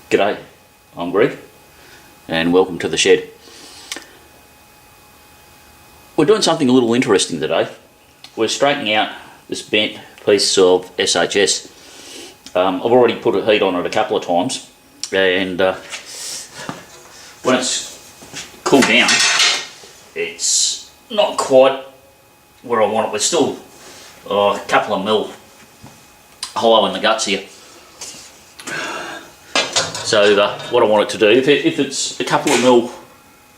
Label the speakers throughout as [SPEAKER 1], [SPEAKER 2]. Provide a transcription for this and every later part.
[SPEAKER 1] G'day, I'm Greg and welcome to the shed. We're doing something a little interesting today. We're straightening out this bent piece of SHS. I've already put a heat on it a couple of times, and when it's cooled down it's not quite where I want it. We're still a couple of mil hollow in the guts here. So what I want it to do, if it's a couple of mil,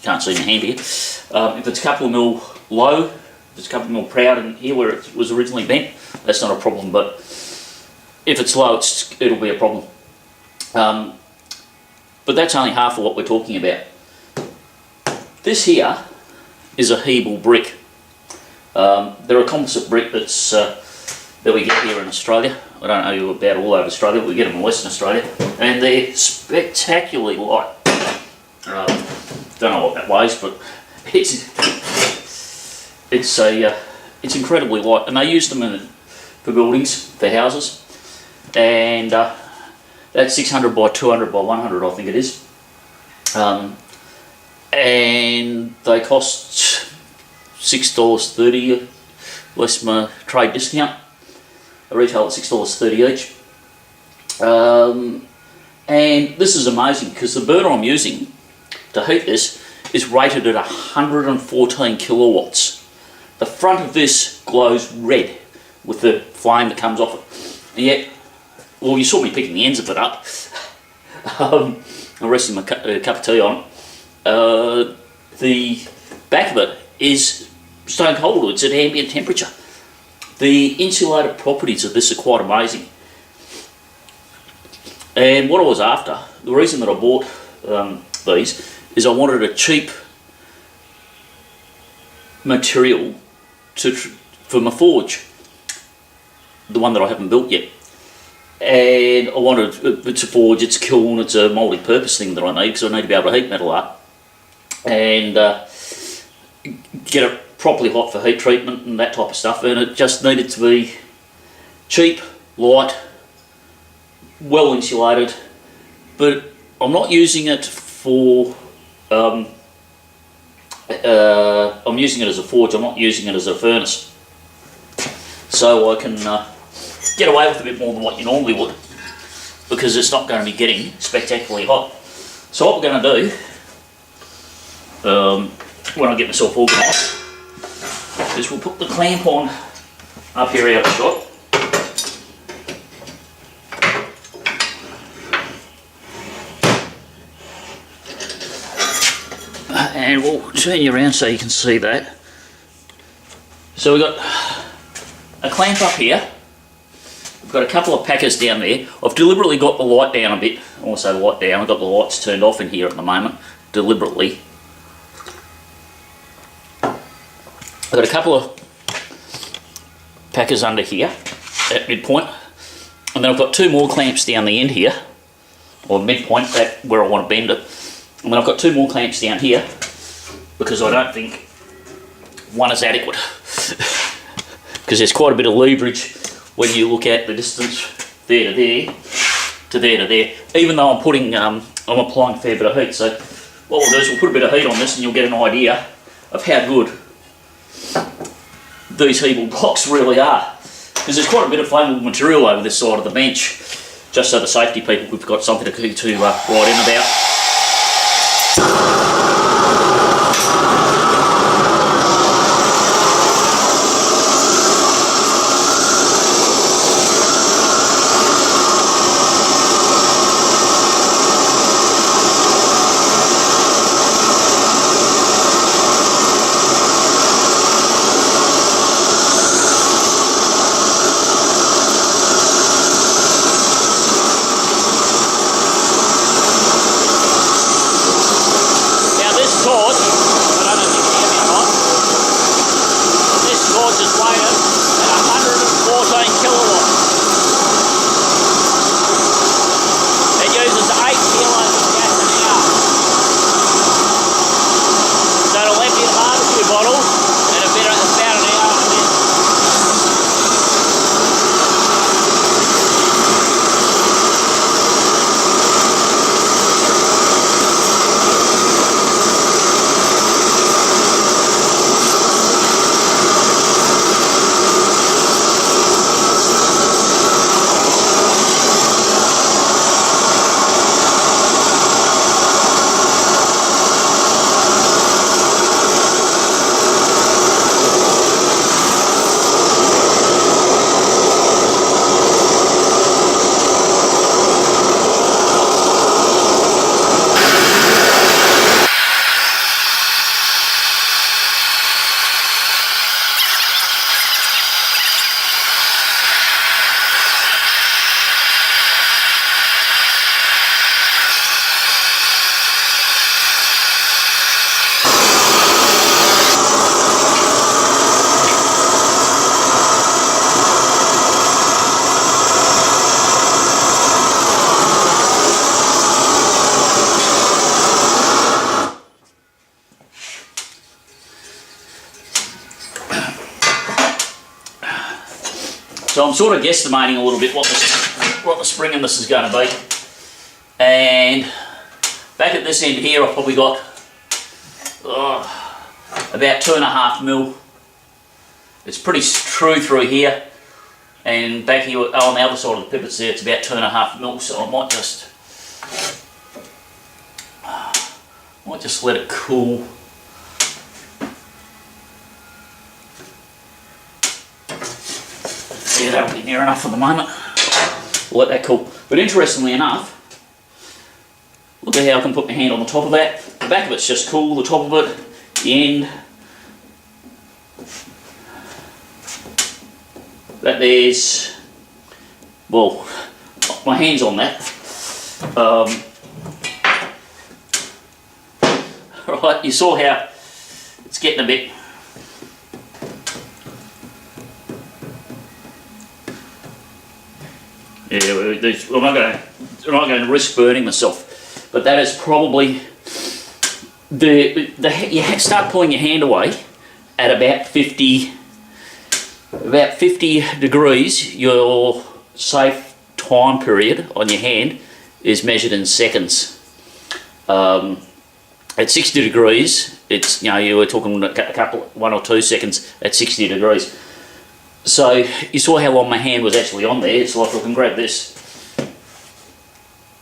[SPEAKER 1] can't see my hand here, if it's a couple of mil low, if it's a couple of mil proud in here where it was originally bent, that's not a problem, but if it's low, it'll be a problem. But that's only half of what we're talking about. This here is a Hebel brick. They're a composite brick that's that we get here in Australia. I don't know about all over Australia, but we get them in Western Australia, and they're spectacularly light. Don't know what that weighs, but it's incredibly light, and they use them for buildings, for houses, and that's 600 by 200 by 100, I think it is, and they cost $6.30 less my trade discount. I retail at $6.30 each, and this is amazing because the burner I'm using to heat this is rated at 114 kilowatts. The front of this glows red with the flame that comes off it, and yet, well, you saw me picking the ends of it up. I'm resting my cup of tea on it. The back of it is stone cold, it's at ambient temperature. The insulated properties of this are quite amazing. And what I was after, the reason that I bought these, is I wanted a cheap material for my forge, the one that I haven't built yet. And I wanted, it's a forge, it's a kiln, it's a multi-purpose thing that I need, because I need to be able to heat metal up and get it properly hot for heat treatment and that type of stuff, and it just needed to be cheap, light, well insulated, but I'm not using it for, I'm using it as a forge, I'm not using it as a furnace, so I can get away with a bit more than what you normally would, because it's not going to be getting spectacularly hot. So what we're going to do, when I get myself organised, is we'll put the clamp on up here out of shot. And we'll turn you around so you can see that. So we've got a clamp up here. We've got a couple of packers down there. I've deliberately got the light down a bit. Also light down, I've got the lights turned off in here at the moment, deliberately. I've got a couple of packers under here at midpoint, and then I've got two more clamps down the end here, or midpoint, where I want to bend it, and then I've got two more clamps down here because I don't think one is adequate, because there's quite a bit of leverage when you look at the distance there to there to there to there, even though I'm applying a fair bit of heat. So what we'll do is we'll put a bit of heat on this and you'll get an idea of how good these Hebel blocks really are, because there's quite a bit of flammable material over this side of the bench, just so the safety people, we've got something to write in about. So I'm sort of guesstimating a little bit what the spring in this is going to be. And back at this end here, I've probably got about 2.5 mil. It's pretty true through here, and back here on the other side of the pivots there, it's about 2.5 mil. So I might just let it cool. Yeah, that'll be near enough for the moment. We'll let that cool. But interestingly enough, look at how I can put my hand on the top of that. The back of it's just cool, the top of it, the end. That there's, well, my hand's on that. Right, you saw how it's getting a bit. Yeah, I'm not going to risk burning myself, but that is probably you start pulling your hand away at about 50 degrees. Your safe time period on your hand is measured in seconds. At 60 degrees, it's, you were talking a couple, 1 or 2 seconds at 60 degrees. So you saw how long my hand was actually on there. It's like I can grab this.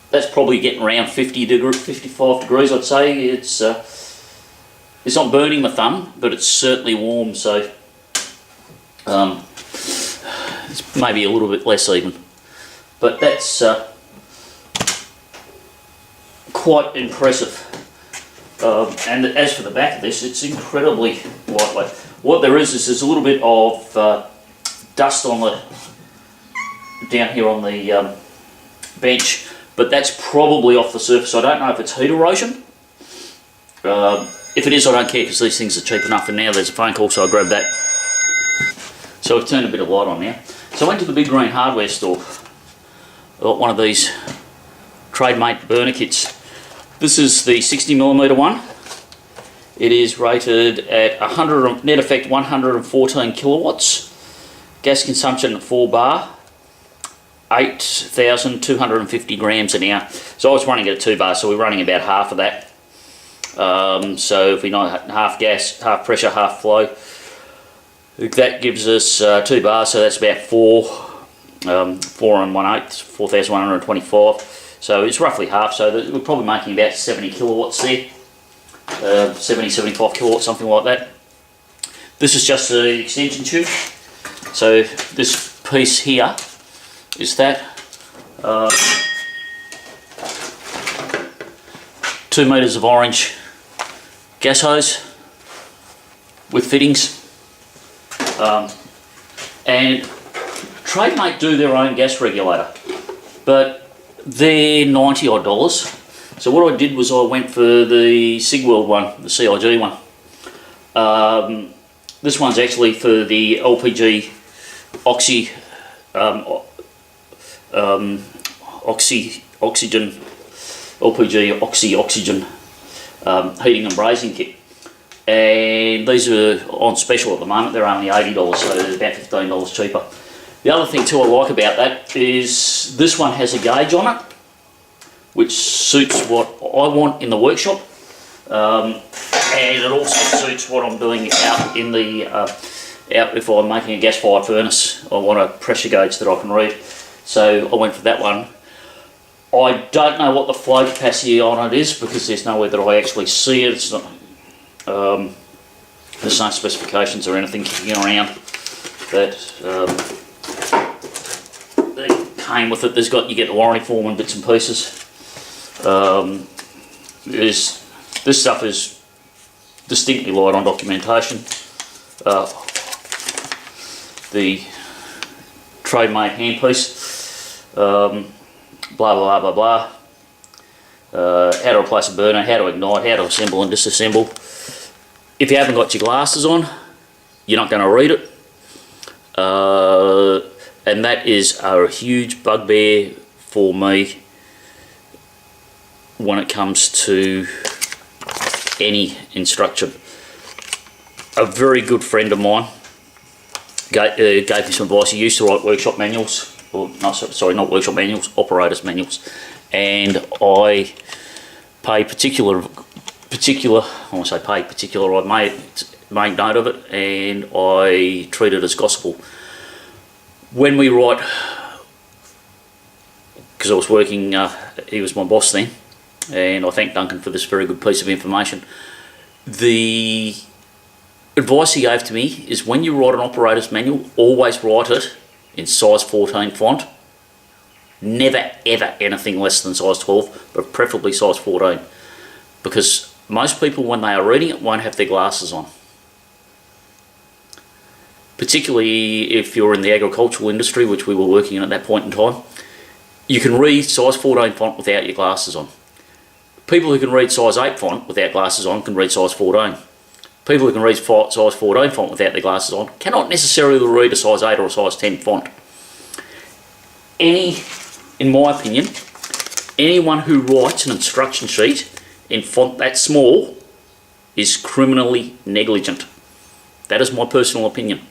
[SPEAKER 1] That's probably getting around 55 degrees, I'd say. It's not burning my thumb, but it's certainly warm. So it's maybe a little bit less even, but that's quite impressive. And as for the back of this, it's incredibly lightweight. What there is there's a little bit of dust on down here on the bench, but that's probably off the surface. I don't know if it's heat erosion. If it is, I don't care, because these things are cheap enough. And now there's a phone call, so I grabbed that. So I've turned a bit of light on now. So I went to the Big Green hardware store. I got one of these Trade-Mate burner kits. This is the 60mm one. It is rated at 100 net effect 114 kilowatts. Gas consumption at 4 bar, 8,250 grams an hour. So I was running it at 2 bars, so we're running about half of that. So if we know half gas, half pressure, half flow, that gives us 2 bars, so that's about 4 and 1/8, 4,125. So it's roughly half, so we're probably making about 70 kilowatts there. 70, 75 kilowatts, something like that. This is just the extension tube. So this piece here is that. 2 metres of orange gas hose with fittings. And Trade-Mate do their own gas regulator, but they're $90 odd. So what I did was I went for the Sigworld one, the CIG one. This one's actually for the LPG oxygen heating and brazing kit. And these are on special at the moment. They're only $80, so they're about $15 cheaper. The other thing too I like about that is this one has a gauge on it, which suits what I want in the workshop, and it also suits what I'm doing out in the if I'm making a gas-fired furnace. I want a pressure gauge that I can read, so I went for that one. I don't know what the flow capacity on it is, because there's nowhere that I actually see it. It's not, there's no specifications or anything kicking around that came with it. You get the warranty form and bits and pieces. This stuff is distinctly light on documentation. The Trade-Mate handpiece, blah blah blah blah blah. How to replace a burner, how to ignite, how to assemble and disassemble. If you haven't got your glasses on, you're not going to read it. And that is a huge bugbear for me when it comes to any instruction. A very good friend of mine gave me some advice. He used to write workshop manuals, or no, sorry, not workshop manuals, operators manuals, and I pay particular. I want to say pay particular. I made note of it, and I treat it as gospel. When we write, because I was working, he was my boss then, and I thank Duncan for this very good piece of information. The advice he gave to me is when you write an operator's manual, always write it in size 14 font. Never ever anything less than size 12, but preferably size 14. Because most people, when they are reading it, won't have their glasses on. Particularly if you're in the agricultural industry, which we were working in at that point in time, you can read size 14 font without your glasses on. People who can read size 8 font without glasses on can read size 14. People who can read size 14 font without their glasses on cannot necessarily read a size 8 or a size 10 font. In my opinion, anyone who writes an instruction sheet in font that small is criminally negligent. That is my personal opinion.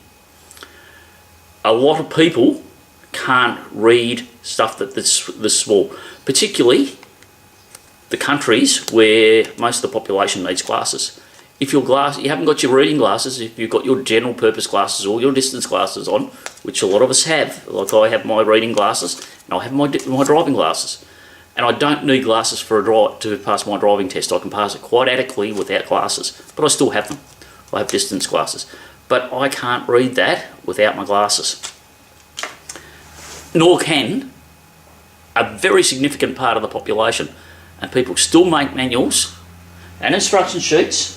[SPEAKER 1] A lot of people can't read stuff this small, particularly the countries where most of the population needs glasses. If you haven't got your reading glasses, if you've got your general purpose glasses or your distance glasses on, which a lot of us have, like I have my reading glasses and I have my driving glasses, and I don't need glasses to pass my driving test. I can pass it quite adequately without glasses, but I still have them. I have distance glasses, but I can't read that without my glasses. Nor can a very significant part of the population, and people still make manuals and instruction sheets.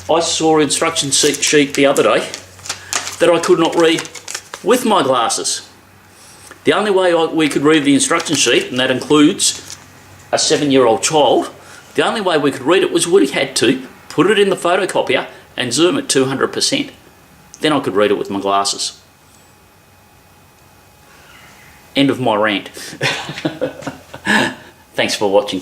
[SPEAKER 1] I saw an instruction sheet the other day that I could not read with my glasses. The only way we could read the instruction sheet, and that includes a 7-year-old child, the only way we could read it was we had to put it in the photocopier and zoom it 200%. Then I could read it with my glasses. End of my rant. Thanks for watching.